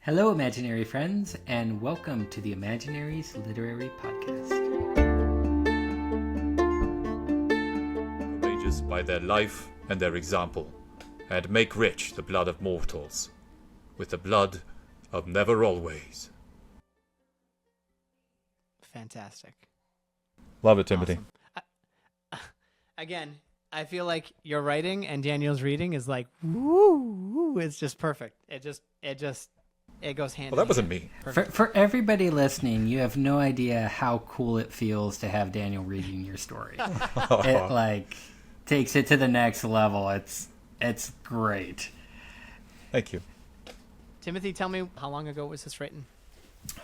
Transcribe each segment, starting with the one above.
Hello, imaginary friends, and welcome to the Imaginaries Literary Podcast. Courageous by their life and their example, and make rich the blood of mortals, with the blood of never always. Fantastic. Love it, Timothy. Awesome. Again, I feel like your writing and Daniel's reading is like, woo, it's just perfect. It goes hand in hand. Well, that wasn't me. For everybody listening, you have no idea how cool it feels to have Daniel reading your story. It takes it to the next level. It's great. Thank you. Timothy, tell me, how long ago was this written?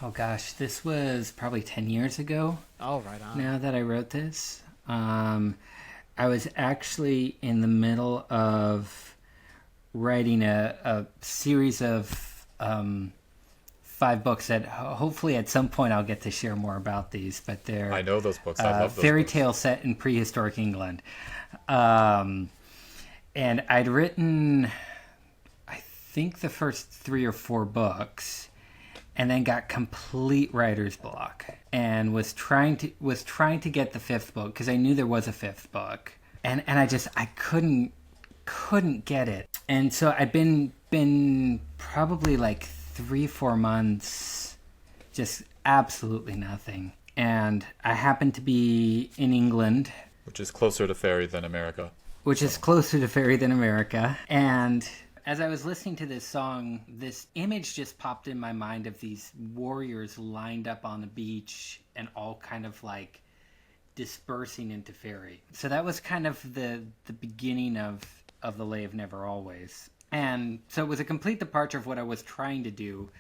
Oh gosh, this was probably 10 years ago. Oh, right on. Now that I wrote this, I was actually in the middle of writing a series of 5 books that hopefully at some point I'll get to share more about these. But they're I know those books. I love those fairy books. tale set in prehistoric England, and I'd written, I think, the first 3 or 4 books. And then got complete writer's block, and was trying to get the 5th book because I knew there was a 5th book, and I couldn't get it, and so I've been probably like 3-4 months, just absolutely nothing, and I happened to be in England, Which is closer to fairy than America. And as I was listening to this song, this image just popped in my mind of these warriors lined up on the beach and all kind of like dispersing into fairy. So that was kind of the beginning of The Lay of Never Always. And so it was a complete departure of what I was trying to do,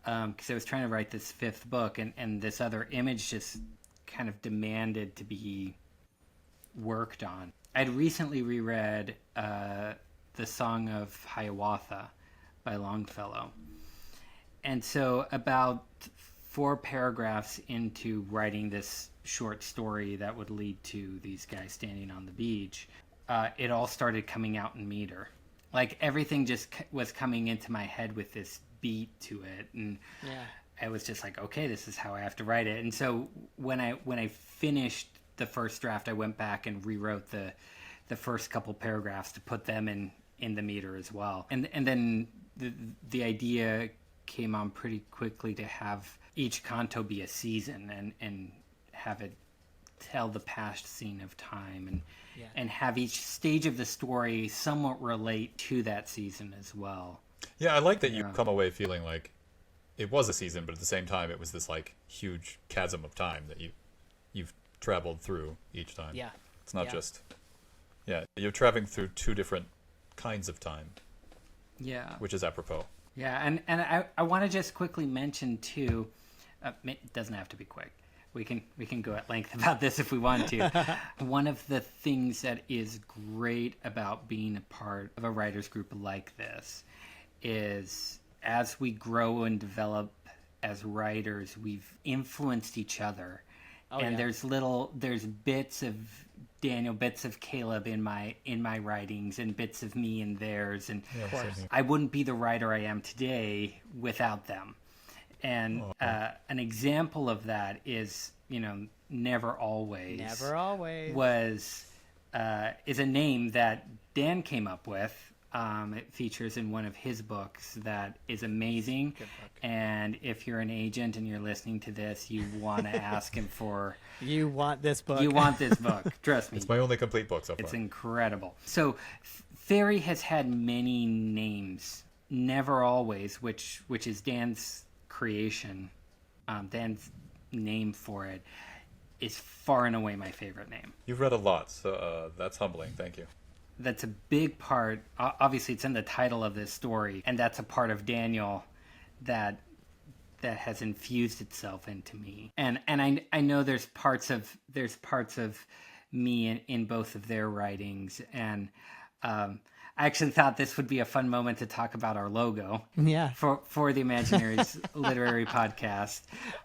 because I was trying to write this 5th book, and this other image just kind of demanded to be worked on. I'd recently reread The Song of Hiawatha by Longfellow. And so about 4 paragraphs into writing this short story that would lead to these guys standing on the beach, it all started coming out in meter. Like everything just was coming into my head with this beat to it. And I was just like, okay, this is how I have to write it. And so when I finished the first draft, I went back and rewrote the first couple paragraphs to put them in the meter as well. And then the idea came on pretty quickly to have each canto be a season and have it tell the past scene of time and have each stage of the story somewhat relate to that season as well. Yeah, I like that you come away feeling like it was a season, but at the same time it was this like huge chasm of time that you've traveled through each time. Yeah. It's not just... Yeah, you're traveling through 2 different kinds of time. Yeah. Which is apropos. Yeah, and I want to just quickly mention too, it doesn't have to be quick. We can go at length about this if we want to. One of the things that is great about being a part of a writers group like this is as we grow and develop as writers, we've influenced each other. There's bits of Daniel, bits of Caleb in my writings, and bits of me in theirs, and I wouldn't be the writer I am today without them. And an example of that is, Never Always. Never Always is a name that Dan came up with. It features in one of his books that is amazing. Good book. And if you're an agent and you're listening to this, you want to ask him for... You want this book. You want this book. Trust me. It's my only complete book so far. It's incredible. So fairy has had many names. Never Always, which is Dan's creation, Dan's name for it, is far and away my favorite name. You've read a lot, so that's humbling. Thank you. That's a big part. Obviously, it's in the title of this story, and that's a part of Daniel that has infused itself into me. And I know there's parts of me in both of their writings, and I actually thought this would be a fun moment to talk about our logo Yeah. for the Imaginaries literary podcast.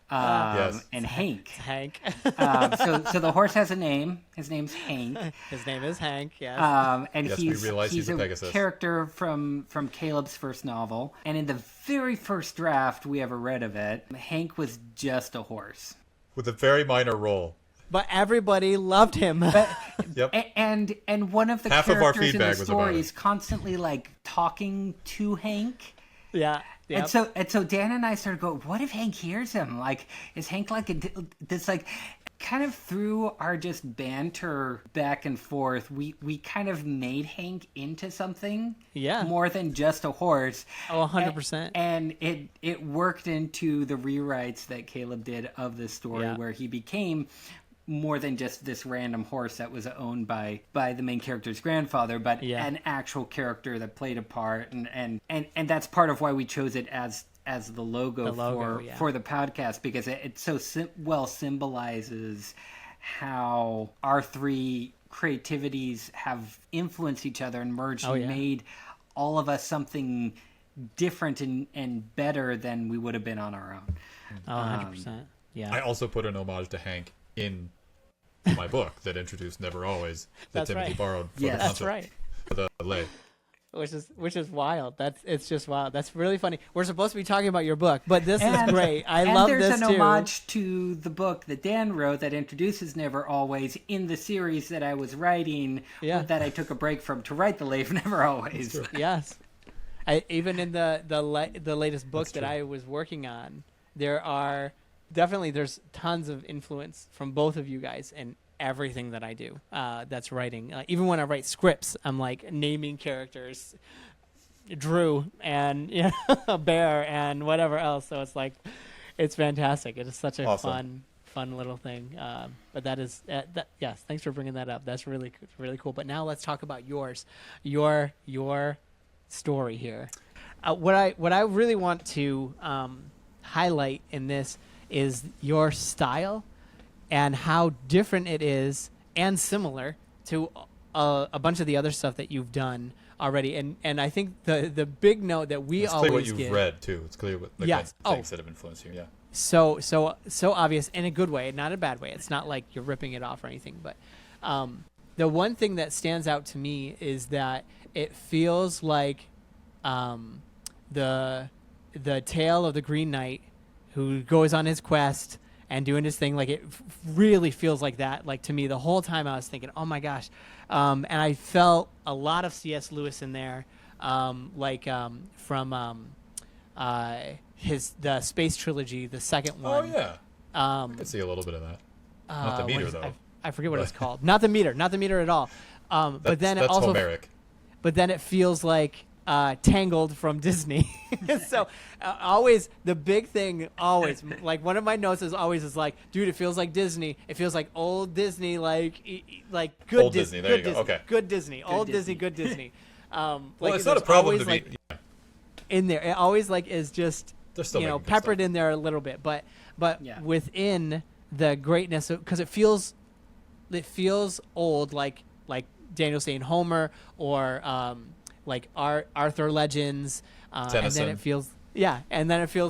Yes. And Hank. Hank. So the horse has a name. His name's Hank. His name is Hank. Yes. And Yes, we realize he's a Pegasus. character from Caleb's first novel. And in the very first draft we ever read of it, Hank was just a horse. With a very minor role. But everybody loved him. Yep. And one of the Half of our characters in feedback the was about story it. is constantly like talking to Hank. Yeah. Yep. And so Dan and I started going, what if Hank hears him? Like, is Hank like this like kind of through our just banter back and forth, we kind of made Hank into something more than just a horse. Oh, 100%. And it worked into the rewrites that Caleb did of this story where he became more than just this random horse that was owned by the main character's grandfather, but an actual character that played a part, and that's part of why we chose it as the logo, for the podcast, because it so well symbolizes how our three creativities have influenced each other and merged and made all of us something different and better than we would have been on our own. Oh, 100%. Yeah. I also put an homage to Hank in my book that introduced Never Always that Timothy borrowed for the lay. Which is wild. It's just wild. That's really funny. We're supposed to be talking about your book, but this is great. I love this too. And there's an homage to the book that Dan wrote that introduces Never Always in the series that I was writing that I took a break from to write the Lay of Never Always. Yes. Even in the latest book that I was working on, there's tons of influence from both of you guys and everything that I do that's writing. Even when I write scripts, I'm like naming characters, Drew and Bear and whatever else. So it's like, it's fantastic. It is such a fun little thing. But that is yes. Thanks for bringing that up. That's really cool. But now let's talk about yours, your story here. What I really want to highlight in this is your style and how different it is and similar to a bunch of the other stuff that you've done already. And I think the big note that we always give... It's clear what you've read, too. It's clear what the things that have influenced you, So obvious in a good way, not a bad way. It's not like you're ripping it off or anything. But the one thing that stands out to me is that it feels like the tale of the Green Knight who goes on his quest and doing his thing. Like, it really feels like that. Like, to me, the whole time I was thinking, oh my gosh. And I felt a lot of C.S. Lewis in there, from the Space Trilogy, the second one. Oh, yeah. I could see a little bit of that. Not the meter, though. I forget what it's called. Not the meter at all. But then that's it also, Homeric. But then it feels like Tangled from Disney. So always the big thing, always like one of my notes is like, dude, it feels like Disney. It feels like old Disney, like good old Disney. There you go. Okay. Good Disney, old Disney, good Disney. Well, it's not a problem to be in there. It always like is just peppered in there a little bit, but within the greatness, because it feels old, like Daniel saying Homer or like Arthur Legends, and then it feels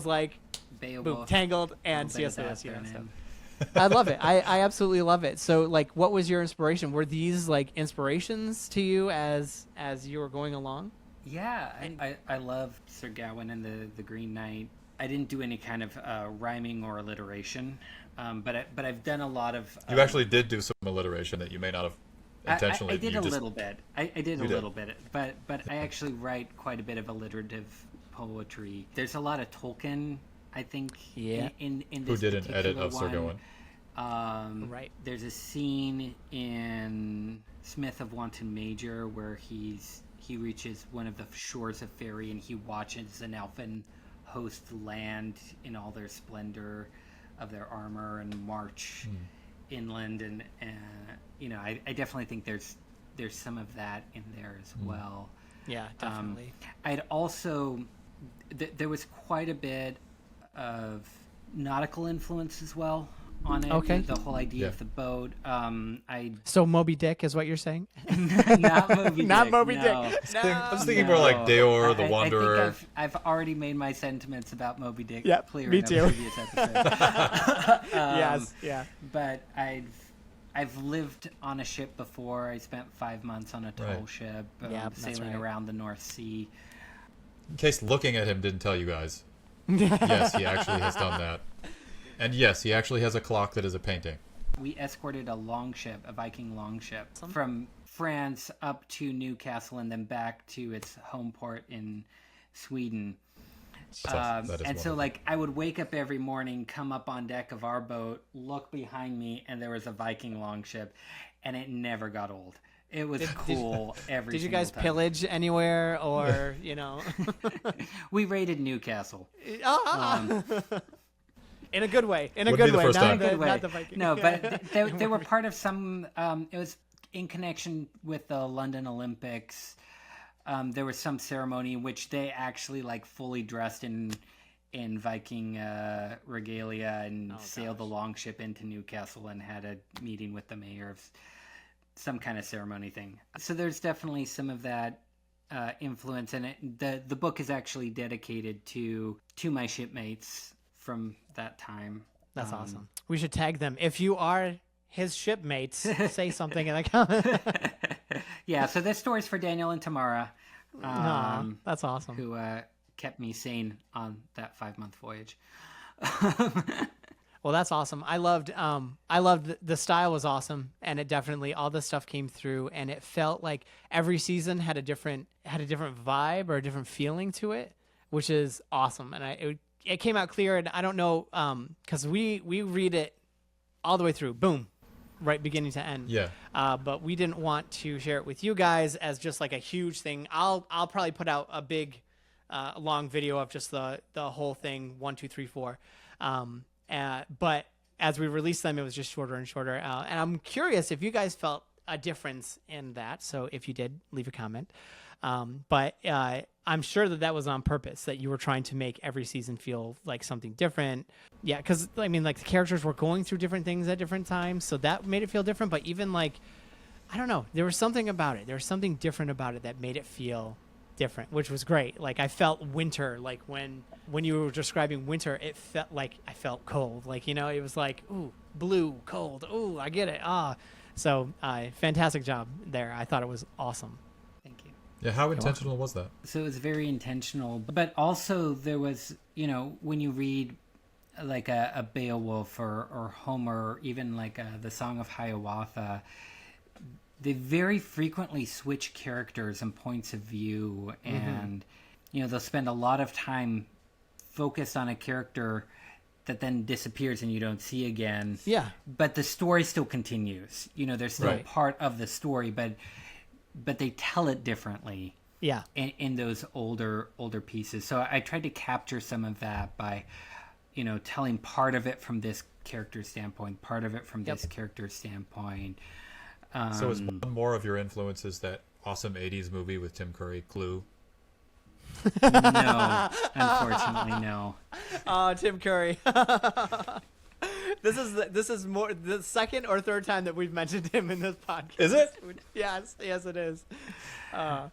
like boom, Tangled and C.S. Lewis. I love it. I absolutely love it. So, like, what was your inspiration? Were these like inspirations to you as you were going along? Yeah, I love Sir Gawain and the Green Knight. I didn't do any kind of rhyming or alliteration, but I've done a lot of. You actually did do some alliteration that you may not have intentionally. I did a little bit. I did a little bit, but I actually write quite a bit of alliterative poetry. There's a lot of Tolkien, I think. Yeah. In who this did an edit of Sir Gawain? Right. There's a scene in Smith of Wanton Major where he reaches one of the shores of Faerie and he watches an elfin host land in all their splendor of their armor and march inland, and I definitely think there's some of that in there as well. Yeah, definitely. I'd also there was quite a bit of nautical influence as well. on it. Okay. The whole idea Yeah. of the boat. I So Moby Dick is what you're saying? not Moby Dick. Not Moby no. Dick. I was thinking No. more like Deor, the I Wanderer. think I've already made my sentiments about Moby Dick Yep, clear me in a too. previous episode. Yes. Yeah. But I've lived on a ship before. I spent 5 months on a toll Right. ship, Yep, that's sailing right. around the North Sea. In case looking at him didn't tell you guys. Yes, he actually has done that. And yes, he actually has a clock that is a painting. We escorted a longship, a Viking longship, from France up to Newcastle and then back to its home port in Sweden. That is And so, wonderful. like, I would wake up every morning, come up on deck of our boat, look behind me, and there was a Viking longship, and it never got old. It was cool every Did you single guys time. pillage anywhere, or We raided Newcastle. in a good way? In a Would be good the way, first not time. the, Good way. not the Viking. No, but they were part of some. It was in connection with the London Olympics. There was some ceremony in which they actually like fully dressed in Viking regalia and sailed the longship into Newcastle and had a meeting with the mayor of some kind of ceremony thing. So there's definitely some of that influence, and the book is actually dedicated to my shipmates from that time. That's awesome. We should tag them. If you are his shipmates, say something in the comments. Yeah, so this story's for Daniel and Tamara, Aw, that's awesome. who kept me sane on that 5-month voyage. Well, that's awesome. I loved the style was awesome, and it definitely all the stuff came through, and it felt like every season had a different vibe or a different feeling to it, which is awesome. And it came out clear, and I don't know because we read it all the way through, boom, right beginning to end. Yeah. But we didn't want to share it with you guys as just like a huge thing. I'll probably put out a big long video of just the whole thing 1, 2, 3, 4. But as we released them, it was just shorter and shorter. And I'm curious if you guys felt a difference in that. So if you did, leave a comment. But I'm sure that was on purpose, that you were trying to make every season feel like something different. Yeah, because, I mean, like, the characters were going through different things at different times, so that made it feel different. But even, like, I don't know, there was something about it. There was something different about it that made it feel different, which was great. Like, I felt winter. Like, when you were describing winter, it felt like I felt cold. Like, it was like, ooh, blue, cold. Ooh, I get it. So, fantastic job there. I thought it was awesome. Thank you. Yeah, how intentional was that? So it was very intentional, but also there was, when you read like a Beowulf or Homer, or even like the Song of Hiawatha, they very frequently switch characters and points of view, and they'll spend a lot of time focused on a character that then disappears and you don't see again. Yeah. But the story still continues. They're still Right. part of the story, but they tell it differently. Yeah. In those older pieces. So I tried to capture some of that by, telling part of it from this character's standpoint, part of it from this character's standpoint. So is one more of your influences that awesome 80s movie with Tim Curry, Clue? No, unfortunately, no. Oh, Tim Curry. This is more the second or third time that we've mentioned him in this podcast. Is it? Yes, it is. Well,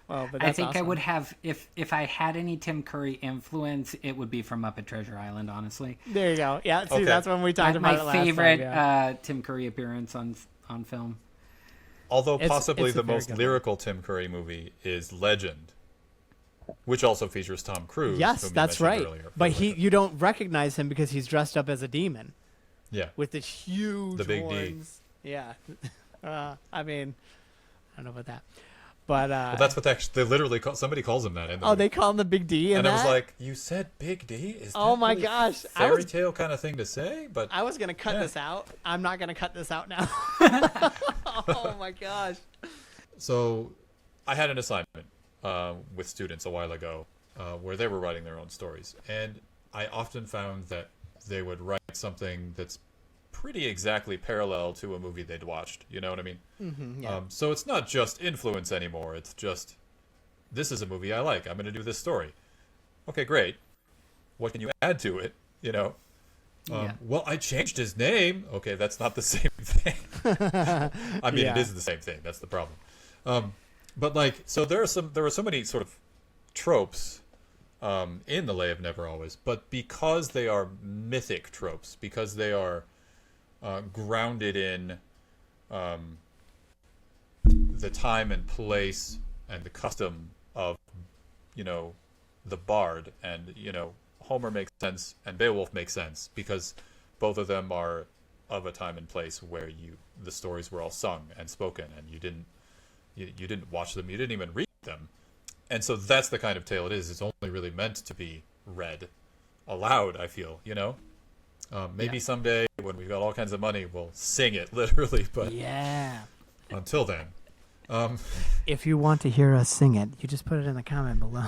but I that's think I awesome. would have, if I had any Tim Curry influence, it would be from Muppet Treasure Island, honestly. There you go. Yeah, see, Okay. that's when we talked about it My last favorite time. Yeah. Tim Curry appearance on film. Although It's possibly a the very most good one. lyrical Tim Curry movie is Legend, which also features Tom Cruise. Yes, whom you that's mentioned right. earlier, But for Legend. you don't recognize him because he's dressed up as a demon Yeah. with the huge The big D. horns. Yeah. I mean, I don't know about that. But Well, that's what they literally somebody calls him that. In the movie. they call him the Big D, and I was that? like, "You said Big D? Is Oh that my really gosh, I fairy was- tale kind of thing to say?" But I was gonna cut Yeah. this out. I'm not gonna cut this out now. Oh my gosh. so, I had an assignment with students a while ago where they were writing their own stories, and I often found that they would write something that's pretty exactly parallel to a movie they'd watched. You know what I mean? Yeah. So it's not just influence anymore. It's just, this is a movie I like. I'm going to do this story. Okay, great. What can you add to it? Yeah. Well, I changed his name. Okay, that's not the same thing. I mean, Yeah. it is the same thing. That's the problem. But like, so there were so many sort of tropes in the Lay of Never Always, but because they are mythic tropes, because they are grounded in the time and place and the custom of, you know, the bard, and Homer makes sense and Beowulf makes sense because both of them are of a time and place where the stories were all sung and spoken, and you didn't watch them, you didn't even read them. And so that's the kind of tale it is. It's only really meant to be read aloud, I feel, maybe someday when we've got all kinds of money, we'll sing it literally, but Yeah. until then. If you want to hear us sing it, you just put it in the comment below.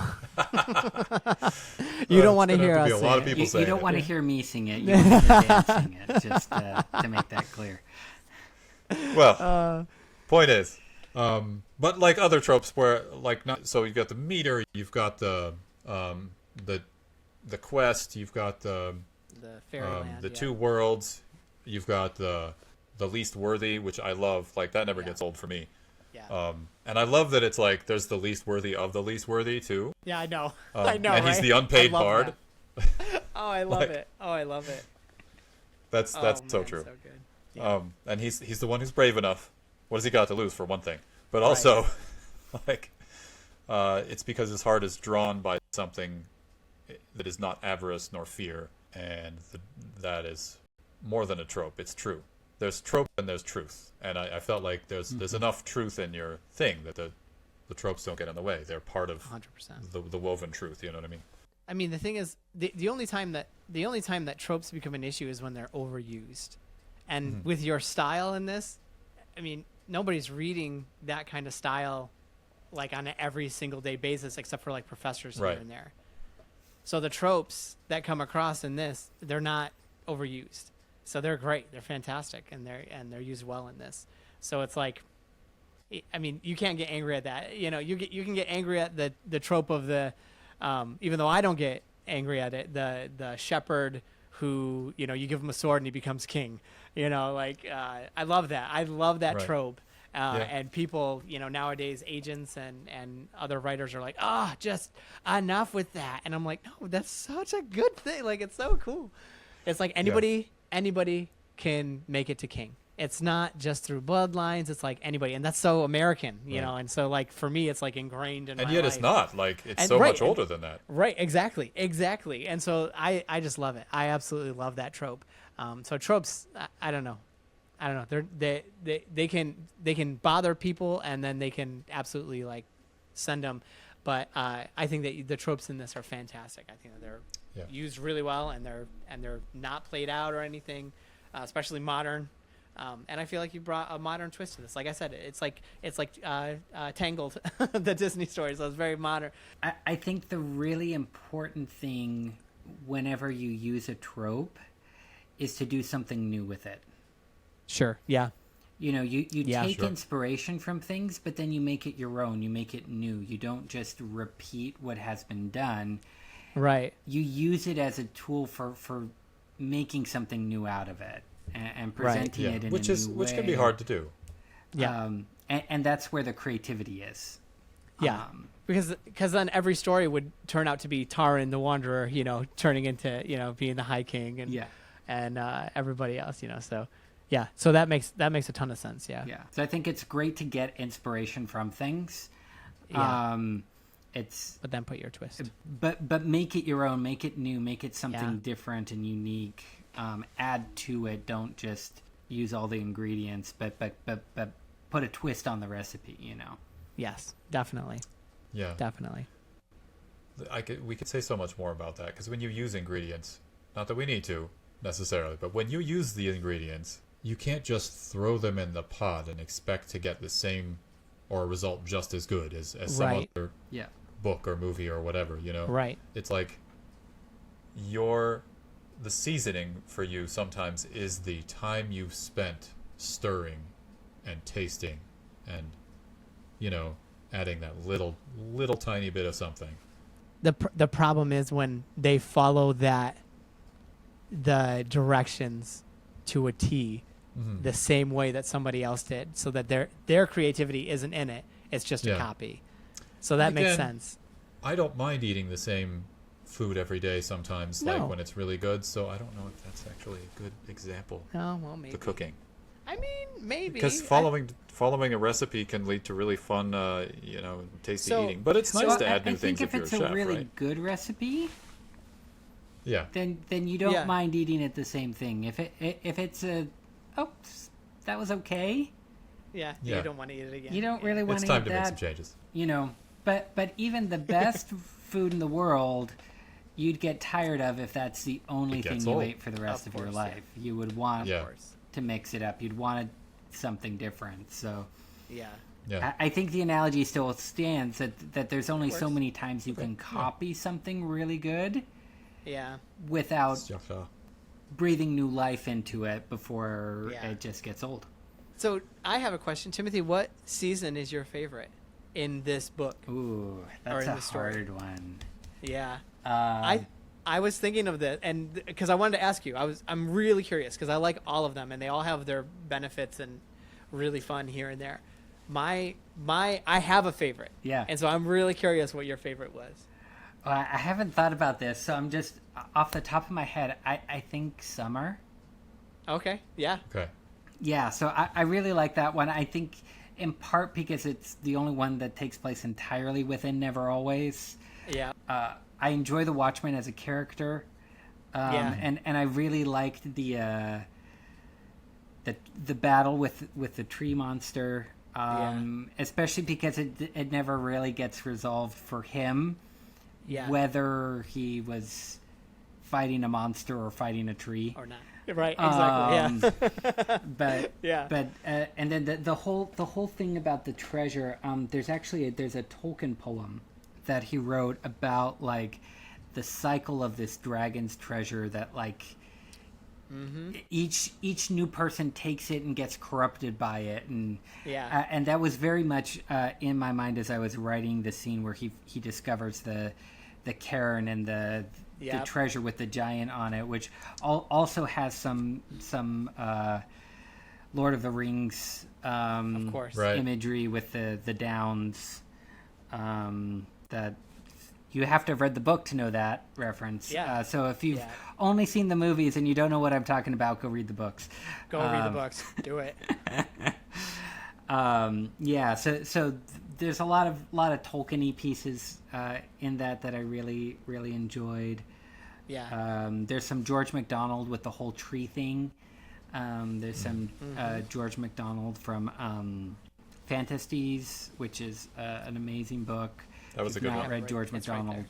You don't want to hear us be a lot of sing it. people You saying don't it. want to hear me sing it. You want to hear Dan sing it, just to make that clear. Well, point is, but like other tropes where like not so you've got the meter, you've got the quest, you've got the fairyland, the yeah. two worlds, you've got the least worthy, which I love. Like that never gets old for me. Yeah. And I love that it's like there's the least worthy of the least worthy too. Yeah, I know. I know, and right? he's the unpaid I love bard. that. Oh, I love Like- it. Oh, I love it. That's Oh, so man, true. So good. Yeah. And he's the one who's brave enough. What has he got to lose, for one thing? But also, like, it's because his heart is drawn by something that is not avarice nor fear, and that is more than a trope. It's true. There's trope and there's truth, and I felt like there's enough truth in your thing that the tropes don't get in the way. They're part of 100%. the woven truth. You know what I mean? I mean, the thing is, the only time that tropes become an issue is when they're overused. And with your style in this, I mean, nobody's reading that kind of style like on an every single day basis, except for like professors here Right. and there. So the tropes that come across in this, they're not overused. So they're great. They're fantastic, and they're used well in this. So it's like, I mean, you can't get angry at that. You can get angry at the trope of the, even though I don't get angry at it, the shepherd who, you give him a sword and he becomes king. I love that. I love that Right. trope. Yeah. And people, nowadays, agents and other writers are like, just enough with that. And I'm like, no, that's such a good thing. Like, it's so cool. It's like anybody can make it to king. It's not just through bloodlines. It's like anybody. And that's so American, you know? And so like, for me, it's like ingrained in my And yet life. it's not. Like, it's And so right, much older than that. Right. Exactly. And so I just love it. I absolutely love that trope. So tropes, I don't know. They can bother people, and then they can absolutely like send them. But I think that the tropes in this are fantastic. I think that they're used really well, and they're not played out or anything, especially modern. And I feel like you brought a modern twist to this. Like I said, it's like Tangled, the Disney story. So it's very modern. I think the really important thing whenever you use a trope is to do something new with it. Sure. Yeah. You take Sure. inspiration from things, but then you make it your own. You make it new. You don't just repeat what has been done. Right. You use it as a tool for making something new out of it and presenting it in which a new way. which can be hard to do. Yeah. And that's where the creativity is. Yeah. Because then every story would turn out to be Taran the Wanderer, turning into, being the High King and everybody else, so yeah. So that makes a ton of sense. Yeah. Yeah. So I think it's great to get inspiration from things. Yeah. But then put your twist. But make it your own, make it new, make it something Yeah. different and unique. Add to it. Don't just use all the ingredients, but put a twist on the recipe. Yes, definitely. Yeah. Definitely. We could say so much more about that, because when you use ingredients, not that we need to necessarily, but when you use the ingredients, you can't just throw them in the pot and expect to get the same or a result just as good as some Right. other Yeah. book or movie or whatever, Right. It's like the seasoning for you sometimes is the time you've spent stirring and tasting and adding that little tiny bit of something. The problem is when they follow that the directions to a T the same way that somebody else did, so that their creativity isn't in it. It's just a copy. So that makes sense. I don't mind eating the same food every day sometimes, like when it's really good. So I don't know if that's actually a good example. Oh, well, maybe. The cooking. I mean, maybe. Because following a recipe can lead to really fun, tasty eating. But it's nice to add new things if you're a chef, right? I think if it's a really good recipe, then you don't mind eating it the same thing. If it's that was okay. Yeah, you don't want to eat it again. You don't really want to eat that. It's time to make some changes. But even the best food in the world, you'd get tired of if that's the only thing you ate for the rest of your life. You would want to mix it up. You'd want something different. So I think the analogy still stands that there's only so many times you can copy something really good without breathing new life into it before it just gets old. So I have a question. Timothy, what season is your favorite in this book? Ooh, that's a hard one. Yeah. I was thinking of this, and because I wanted to ask you, I'm really curious because I like all of them, and they all have their benefits and really fun here and there. I have a favorite. Yeah. And so I'm really curious what your favorite was. Well, I haven't thought about this, so I'm just off the top of my head. I think Summer. Okay. Yeah. Okay. Yeah. So I really like that one. I think in part because it's the only one that takes place entirely within Never Always. Yeah. I enjoy the Watchman as a character, and I really liked the battle with the tree monster, especially because it never really gets resolved for him, whether he was fighting a monster or fighting a tree or not. Right, exactly. But and then the whole thing about the treasure. There's a Tolkien poem that he wrote about like the cycle of this dragon's treasure that like each new person takes it and gets corrupted by it, and and that was very much in my mind as I was writing the scene where he discovers the cairn and the treasure with the giant on it, which also has some Lord of the Rings of course. imagery with the downs. That you have to have read the book to know that reference. So if you've only seen the movies and you don't know what I'm talking about, go read the books. Go read the books. Do it. So there's a lot of Tolkien-y pieces in that I really enjoyed. There's some George MacDonald with the whole tree thing. There's some George MacDonald from Fantasies, which is an amazing book. That was if a you've good not one. read George MacDonald,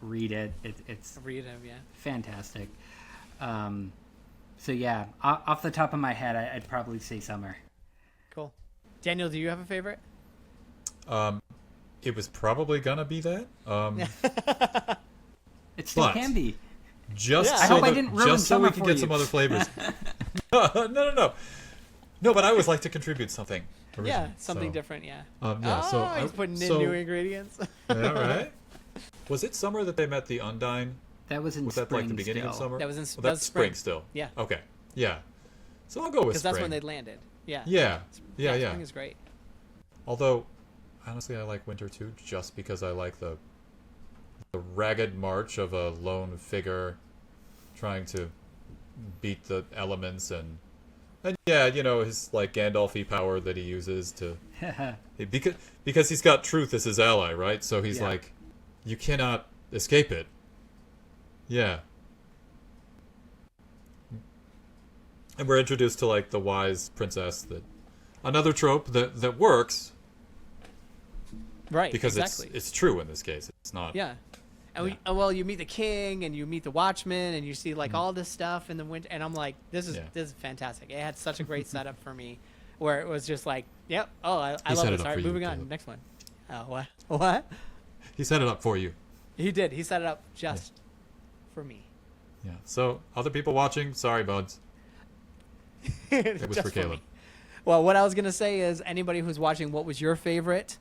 read it. It's read him, fantastic. So yeah, off the top of my head, I'd probably say Summer. Cool. Daniel, do you have a favorite? It was probably gonna be that. It still can be. Just I hope I didn't ruin just so Summer we can for get you. some other flavors. No. No, but I always like to contribute something. Something different. So he's putting in new ingredients. Yeah, right. Was it summer that they met the Undyne? That was in Was spring. that like the beginning still. of summer? That was in that's spring still. Yeah. Okay. Yeah. So I'll go with because spring. that's when they landed. Yeah. Yeah. Spring is great. Although, honestly, I like winter too, just because I like the ragged march of a lone figure trying to beat the elements and his like Gandalf-y power that he uses to because he's got truth as his ally, right? So he's like, you cannot escape it. Yeah. And we're introduced to like the wise princess, that another trope that works. Right. Because exactly. it's true in this case. It's not. Yeah. And you meet the king and you meet the watchman and you see like all this stuff in the winter, and I'm like, this is fantastic. It had such a great setup for me, where it was just like, I love this. All right, moving on, next one. Oh, what? He set it up for you. He did. He set it up just for me. Yeah. So other people watching, sorry, buds. It was for Caleb. Well, what I was gonna say is, anybody who's watching, what was your favorite?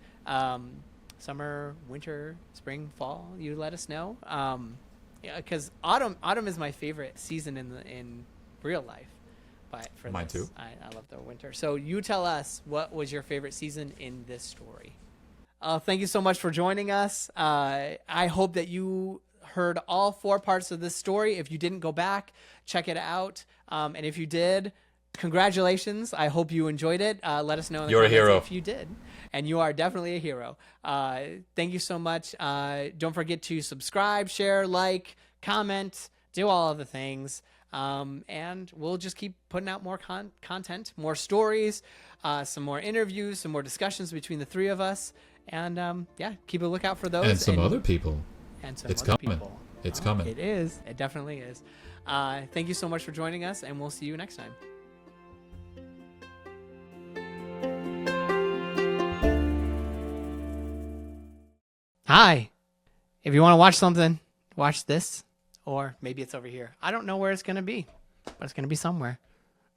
Summer, winter, spring, fall, you let us know. Yeah, because autumn is my favorite season in real life. But for Mine this, too. I love the winter. So you tell us, what was your favorite season in this story? Thank you so much for joining us. I hope that you heard all 4 parts of this story. If you didn't, go back, check it out. And if you did, congratulations. I hope you enjoyed it. Let us know in the You're a comments hero. if you did. And you are definitely a hero. Thank you so much. Don't forget to subscribe, share, like, comment, do all of the things. And we'll just keep putting out more content, more stories, some more interviews, some more discussions between the 3 of us. And yeah, keep a lookout for those. And some other people. And some It's other coming. people. It's coming. It is. It definitely is. Thank you so much for joining us, and we'll see you next time. Hi. If you want to watch something, watch this. Or maybe it's over here. I don't know where it's going to be, but it's going to be somewhere.